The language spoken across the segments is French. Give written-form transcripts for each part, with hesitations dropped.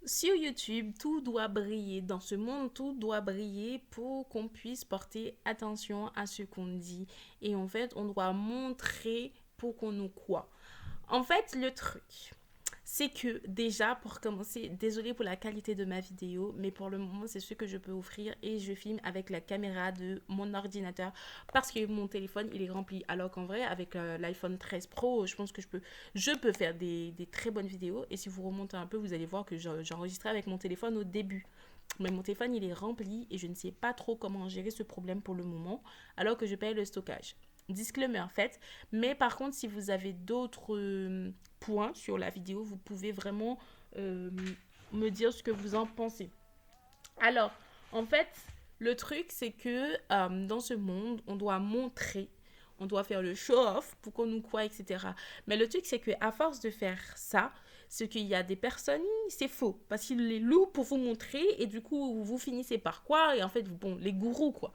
Sur YouTube, tout doit briller. Dans ce monde, tout doit briller pour qu'on puisse porter attention à ce qu'on dit. Et en fait, on doit montrer pour qu'on nous croit. En fait, le truc, c'est que déjà, pour commencer, désolée pour la qualité de ma vidéo, mais pour le moment, c'est ce que je peux offrir et je filme avec la caméra de mon ordinateur parce que mon téléphone, il est rempli. Alors qu'en vrai, avec l'iPhone 13 Pro, je pense que je peux faire des très bonnes vidéos. Et si vous remontez un peu, vous allez voir que j'enregistrais avec mon téléphone au début. Mais mon téléphone, il est rempli et je ne sais pas trop comment gérer ce problème pour le moment, alors que je paye le stockage. Disclaimer en fait. Mais par contre, si vous avez d'autres points sur la vidéo, vous pouvez vraiment euh, me dire ce que vous en pensez. Alors, en fait, le truc, c'est que dans ce monde, on doit montrer, on doit faire le show-off pour qu'on nous croie, etc. Mais le truc, c'est qu'à force de faire ça, c'est qu'il y a des personnes, c'est faux, parce qu'ils les louent pour vous montrer, et du coup, vous finissez par quoi? Et en fait, bon, les gourous, quoi.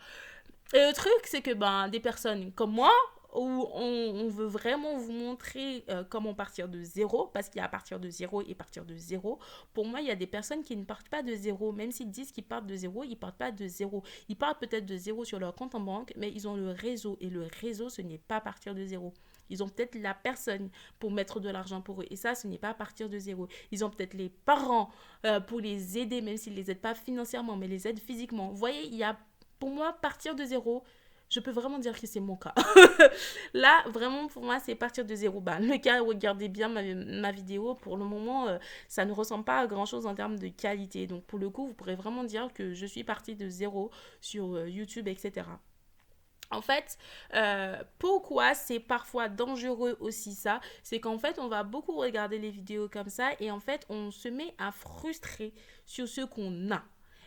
Et le truc, c'est que ben, des personnes comme moi, où on veut vraiment vous montrer comment partir de zéro, parce qu'il y a à partir de zéro et partir de zéro. Pour moi, il y a des personnes qui ne partent pas de zéro, même s'ils disent qu'ils partent de zéro, ils partent pas de zéro. Ils partent peut-être de zéro sur leur compte en banque, mais ils ont le réseau, et le réseau, ce n'est pas partir de zéro. Ils ont peut-être la personne pour mettre de l'argent pour eux. Et ça, ce n'est pas partir de zéro. Ils ont peut-être les parents pour les aider, même s'ils ne les aident pas financièrement, mais les aident physiquement. Vous voyez, il y a pour moi, partir de zéro, je peux vraiment dire que c'est mon cas. Là, vraiment, pour moi, c'est partir de zéro. Bah, le cas, regardez bien ma vidéo. Pour le moment, ça ne ressemble pas à grand-chose en termes de qualité. Donc, pour le coup, vous pourrez vraiment dire que je suis partie de zéro sur YouTube, etc. En fait, pourquoi c'est parfois dangereux aussi ça, c'est qu'en fait, on va beaucoup regarder les vidéos comme ça et en fait, on se met à frustrer sur ce qu'on a.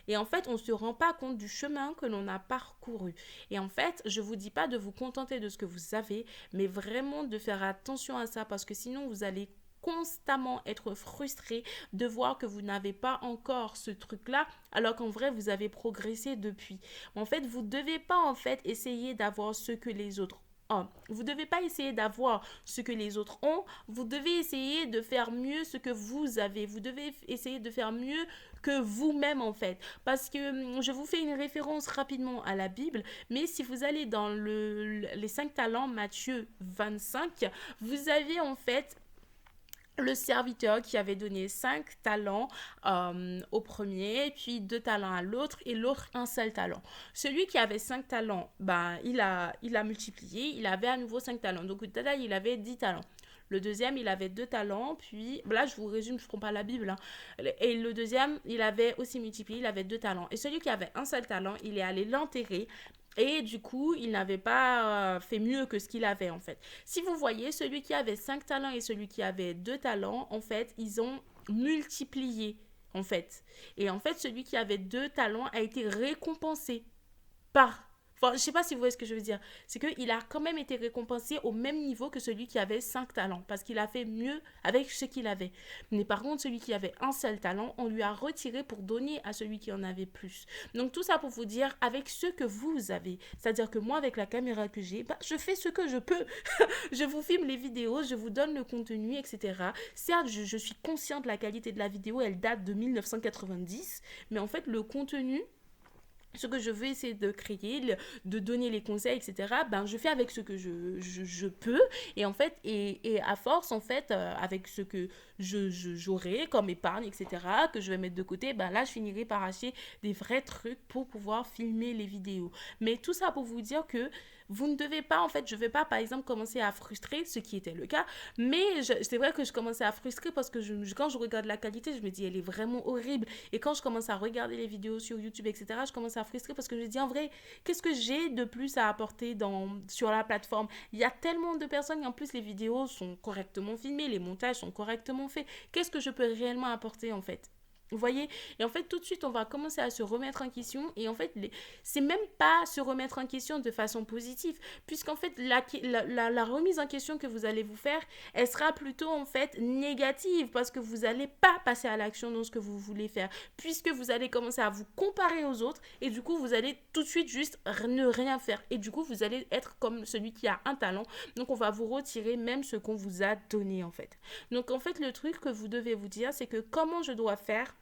Et en fait, on ne se rend pas compte du chemin que l'on a parcouru. Et en fait, je ne vous dis pas de vous contenter de ce que vous avez, mais vraiment de faire attention à ça parce que sinon, vous allez constamment être frustré de voir que vous n'avez pas encore ce truc-là, alors qu'en vrai, vous avez progressé depuis. En fait, vous ne devez pas en fait essayer d'avoir ce que les autres ont. Vous ne devez pas essayer d'avoir ce que les autres ont. Vous devez essayer de faire mieux ce que vous avez. Vous devez essayer de faire mieux que vous-même en fait. Parce que je vous fais une référence rapidement à la Bible, mais si vous allez dans les 5 talents, Matthieu 25, vous avez en fait le serviteur qui avait donné 5 talents au premier, puis 2 talents à l'autre, et l'autre un seul talent. Celui qui avait 5 talents, ben, il a multiplié, il avait à nouveau 5 talents. Donc, au total, il avait 10 talents. Le deuxième, il avait 2 talents, puis là, je vous résume, je ne prends pas la Bible. Hein. Et le deuxième, il avait aussi multiplié, il avait 2 talents. Et celui qui avait un seul talent, il est allé l'enterrer. Et du coup, il n'avait pas fait mieux que ce qu'il avait en fait. Si vous voyez, celui qui avait 5 talents et celui qui avait 2 talents, en fait, ils ont multiplié en fait. Et en fait, celui qui avait 2 talents a été récompensé par. Enfin, je sais pas si vous voyez ce que je veux dire. C'est qu'il a quand même été récompensé au même niveau que celui qui avait 5 talents. Parce qu'il a fait mieux avec ce qu'il avait. Mais par contre, celui qui avait un seul talent, on lui a retiré pour donner à celui qui en avait plus. Donc tout ça pour vous dire, avec ce que vous avez. C'est-à-dire que moi, avec la caméra que j'ai, bah, je fais ce que je peux. Je vous filme les vidéos, je vous donne le contenu, etc. Certes, je suis consciente de la qualité de la vidéo, elle date de 1990. Mais en fait, le contenu ce que je veux essayer de créer, de donner les conseils, etc., ben, je fais avec ce que je peux. Et en fait, et à force, en fait, avec ce que j'aurai comme épargne, etc., que je vais mettre de côté, ben là, je finirai par acheter des vrais trucs pour pouvoir filmer les vidéos. Mais tout ça pour vous dire que vous ne devez pas, en fait, je ne vais pas, par exemple, commencer à frustrer, ce qui était le cas, mais c'est vrai que je commençais à frustrer parce que quand je regarde la qualité, je me dis, elle est vraiment horrible. Et quand je commence à regarder les vidéos sur YouTube, etc., je commence à frustrer parce que je me dis, en vrai, qu'est-ce que j'ai de plus à apporter sur la plateforme? Il y a tellement de personnes et en plus, les vidéos sont correctement filmées, les montages sont correctement faits. Qu'est-ce que je peux réellement apporter, en fait? Vous voyez? Et en fait, tout de suite, on va commencer à se remettre en question. Et en fait, c'est même pas se remettre en question de façon positive. Puisqu'en fait, la remise en question que vous allez vous faire, elle sera plutôt en fait négative. Parce que vous n'allez pas passer à l'action dans ce que vous voulez faire. Puisque vous allez commencer à vous comparer aux autres. Et du coup, vous allez tout de suite juste ne rien faire. Et du coup, vous allez être comme celui qui a un talent. Donc, on va vous retirer même ce qu'on vous a donné en fait. Donc, en fait, le truc que vous devez vous dire, c'est que comment je dois faire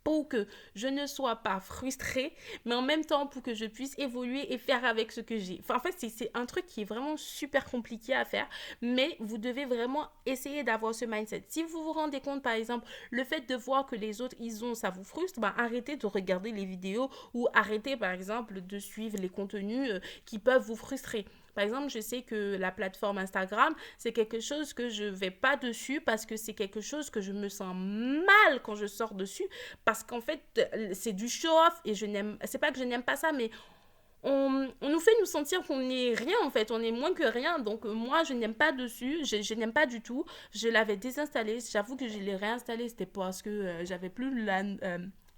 pour que je ne sois pas frustrée, mais en même temps pour que je puisse évoluer et faire avec ce que j'ai. Enfin, en fait, c'est un truc qui est vraiment super compliqué à faire, mais vous devez vraiment essayer d'avoir ce mindset. Si vous vous rendez compte, par exemple, le fait de voir que les autres, ils ont, ça vous frustre, ben, arrêtez de regarder les vidéos ou arrêtez, par exemple, de suivre les contenus qui peuvent vous frustrer. Par exemple, je sais que la plateforme Instagram, c'est quelque chose que je vais pas dessus parce que c'est quelque chose que je me sens mal quand je sors dessus parce qu'en fait, c'est du show-off et je n'aime, c'est pas que je n'aime pas ça, mais on nous fait nous sentir qu'on n'est rien en fait, on est moins que rien. Donc moi, je n'aime pas dessus, je n'aime pas du tout. Je l'avais désinstallé, j'avoue que je l'ai réinstallé, c'était parce que j'avais plus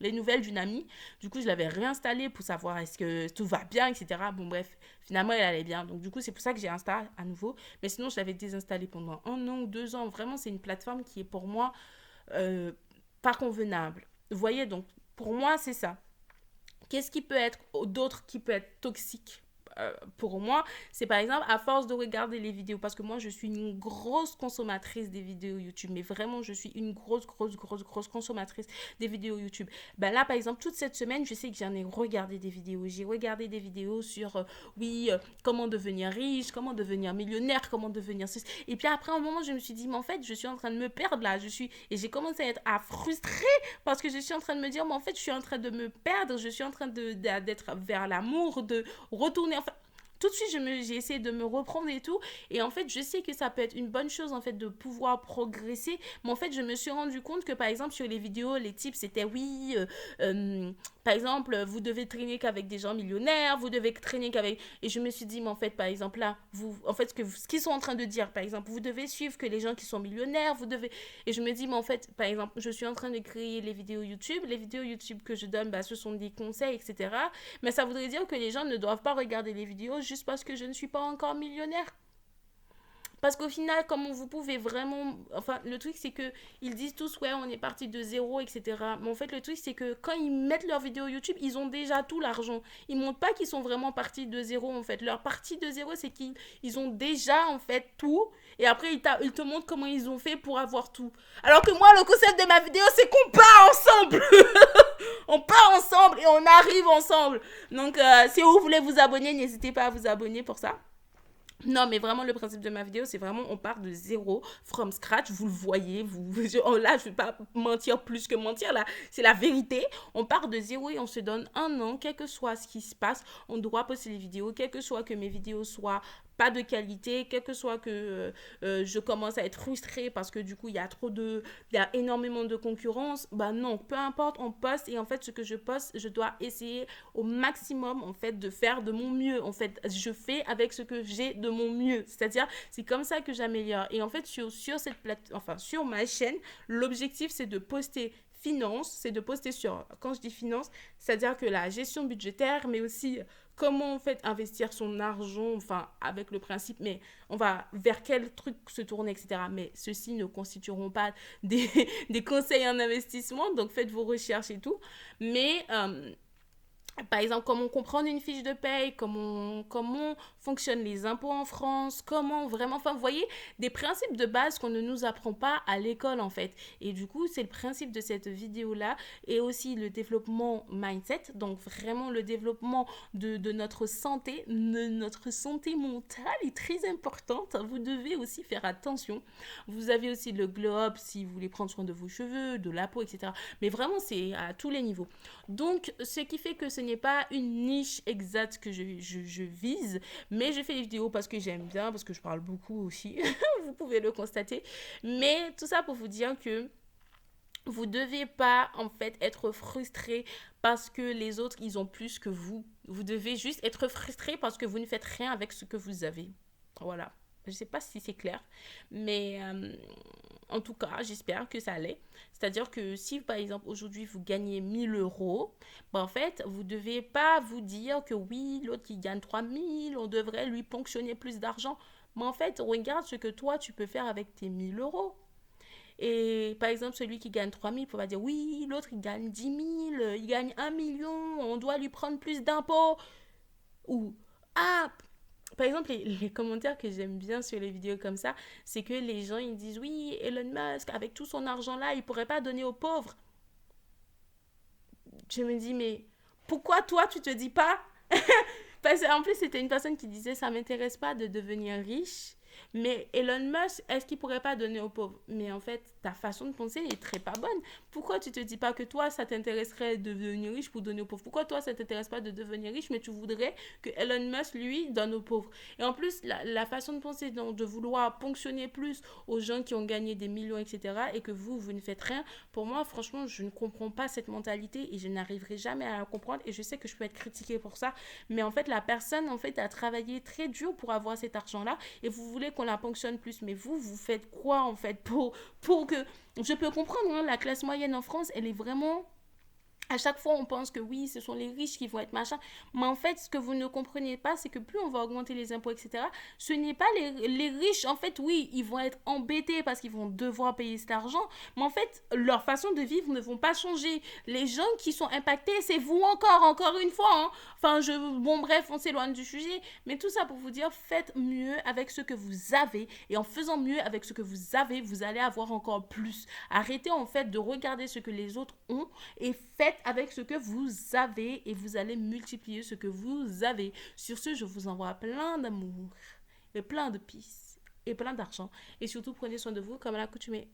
les nouvelles d'une amie. Du coup, je l'avais réinstallé pour savoir est-ce que tout va bien, etc. Bon, bref, finalement, elle allait bien. Donc, du coup, c'est pour ça que j'ai installé à nouveau. Mais sinon, je l'avais désinstallé pendant 1 an ou 2 ans. Vraiment, c'est une plateforme qui est pour moi euh, pas convenable. Vous voyez, donc, pour moi, c'est ça. Qu'est-ce qui peut être d'autre qui peut être toxique pour moi, c'est par exemple à force de regarder les vidéos, parce que moi je suis une grosse consommatrice des vidéos YouTube, mais vraiment je suis une grosse consommatrice des vidéos YouTube. Ben là par exemple toute cette semaine je sais que j'en ai regardé des vidéos, j'ai regardé des vidéos sur oui comment devenir riche, comment devenir millionnaire, comment devenir ceci. Et puis après un moment je me suis dit mais en fait je suis en train de me perdre là, et j'ai commencé à être frustrer parce que je suis en train de me dire mais en fait je suis en train de me perdre, je suis en train d'être vers l'amour, de retourner enfin tout de suite j'ai essayé de me reprendre et tout, et en fait je sais que ça peut être une bonne chose en fait de pouvoir progresser, mais en fait je me suis rendu compte que par exemple sur les vidéos les tips c'était oui par exemple vous devez traîner qu'avec des gens millionnaires, vous devez traîner qu'avec, et je me suis dit mais en fait par exemple là vous en fait ce qu'ils sont en train de dire par exemple vous devez suivre que les gens qui sont millionnaires, vous devez, et je me dis mais en fait par exemple je suis en train de créer les vidéos YouTube que je donne bah, ce sont des conseils etc, mais ça voudrait dire que les gens ne doivent pas regarder les vidéos juste parce que je ne suis pas encore millionnaire. Parce qu'au final, comment vous pouvez vraiment... Enfin, le truc, c'est que ils disent tous, ouais, on est parti de zéro, etc. Mais en fait, le truc, c'est que quand ils mettent leurs vidéos YouTube, ils ont déjà tout l'argent. Ils ne montrent pas qu'ils sont vraiment partis de zéro, en fait. Leur partie de zéro, c'est qu'ils ont déjà, en fait, tout. Et après, ils te montrent comment ils ont fait pour avoir tout. Alors que moi, le concept de ma vidéo, c'est qu'on part ensemble. On part ensemble et on arrive ensemble. Donc, si vous voulez vous abonner, n'hésitez pas à vous abonner pour ça. Non, mais vraiment, le principe de ma vidéo, c'est vraiment, on part de zéro, from scratch. Vous le voyez, là, je ne vais pas mentir plus que mentir, là, c'est la vérité. On part de zéro et on se donne 1 an, quel que soit ce qui se passe. On doit poster les vidéos, quel que soit que mes vidéos soient pas de qualité, quel que soit que je commence à être frustrée parce que du coup, il y a énormément de concurrence. Bah non, peu importe, on poste et en fait, ce que je poste, je dois essayer au maximum, en fait, de faire de mon mieux. En fait, je fais avec ce que j'ai de mon mieux. C'est-à-dire, c'est comme ça que j'améliore. Et en fait, sur ma chaîne, l'objectif, c'est de poster finance, c'est de poster sur, quand je dis finance, c'est-à-dire que la gestion budgétaire, mais aussi comment en fait investir son argent, enfin avec le principe, mais on va vers quel truc se tourner, etc. Mais ceux-ci ne constitueront pas des, des conseils en investissement, donc faites vos recherches et tout. Mais par exemple, comment comprendre une fiche de paye, comment fonctionnent les impôts en France, comment vraiment, enfin, vous voyez, des principes de base qu'on ne nous apprend pas à l'école, en fait. Et du coup, c'est le principe de cette vidéo-là, et aussi le développement mindset, donc vraiment le développement de notre santé mentale est très importante. Vous devez aussi faire attention. Vous avez aussi le glow-up si vous voulez prendre soin de vos cheveux, de la peau, etc. Mais vraiment, c'est à tous les niveaux. Donc, ce qui fait que ce n'est pas une niche exacte que je vise, mais je fais des vidéos parce que j'aime bien, parce que je parle beaucoup aussi, vous pouvez le constater. Mais tout ça pour vous dire que vous ne devez pas en fait être frustré parce que les autres ils ont plus que vous. Vous devez juste être frustré parce que vous ne faites rien avec ce que vous avez. Voilà. Je ne sais pas si c'est clair, mais en tout cas, j'espère que ça l'est. C'est-à-dire que si, par exemple, aujourd'hui, vous gagnez 1 000 euros, ben, en fait, vous ne devez pas vous dire que oui, l'autre, il gagne 3 000, on devrait lui ponctionner plus d'argent. Mais en fait, regarde ce que toi, tu peux faire avec tes 1 000 euros. Et par exemple, celui qui gagne 3 000 il va dire oui, l'autre, il gagne 10 000, il gagne 1 million, on doit lui prendre plus d'impôts. Ou, ah, par exemple, les commentaires que j'aime bien sur les vidéos comme ça, c'est que les gens, ils disent, oui, Elon Musk, avec tout son argent-là, il pourrait pas donner aux pauvres. Je me dis, mais pourquoi toi, tu te dis pas? Parce qu'en plus, c'était une personne qui disait, ça m'intéresse pas de devenir riche. Mais Elon Musk, est-ce qu'il pourrait pas donner aux pauvres? Mais en fait, ta façon de penser est très pas bonne. Pourquoi tu te dis pas que toi, ça t'intéresserait de devenir riche pour donner aux pauvres? Pourquoi toi, ça t'intéresse pas de devenir riche, mais tu voudrais que Elon Musk, lui, donne aux pauvres? Et en plus, la façon de penser, donc, de vouloir ponctionner plus aux gens qui ont gagné des millions, etc., et que vous ne faites rien, pour moi, franchement, je ne comprends pas cette mentalité et je n'arriverai jamais à la comprendre. Et je sais que je peux être critiquée pour ça, mais en fait, la personne, en fait, a travaillé très dur pour avoir cet argent-là et vous voulez qu'on la ponctionne plus. Mais vous faites quoi, en fait, pour que... Je peux comprendre, hein, la classe moyenne en France, elle est vraiment à chaque fois, on pense que oui, ce sont les riches qui vont être machin. Mais en fait, ce que vous ne comprenez pas, c'est que plus on va augmenter les impôts, etc., ce n'est pas les riches. En fait, oui, ils vont être embêtés parce qu'ils vont devoir payer cet argent. Mais en fait, leur façon de vivre ne vont pas changer. Les gens qui sont impactés, c'est vous encore une fois. Hein. Enfin, bon, bref, on s'éloigne du sujet. Mais tout ça pour vous dire, faites mieux avec ce que vous avez. Et en faisant mieux avec ce que vous avez, vous allez avoir encore plus. Arrêtez en fait de regarder ce que les autres ont et faites avec ce que vous avez et vous allez multiplier ce que vous avez. Sur ce, je vous envoie plein d'amour et plein de peace et plein d'argent. Et surtout, prenez soin de vous comme à l'accoutumée.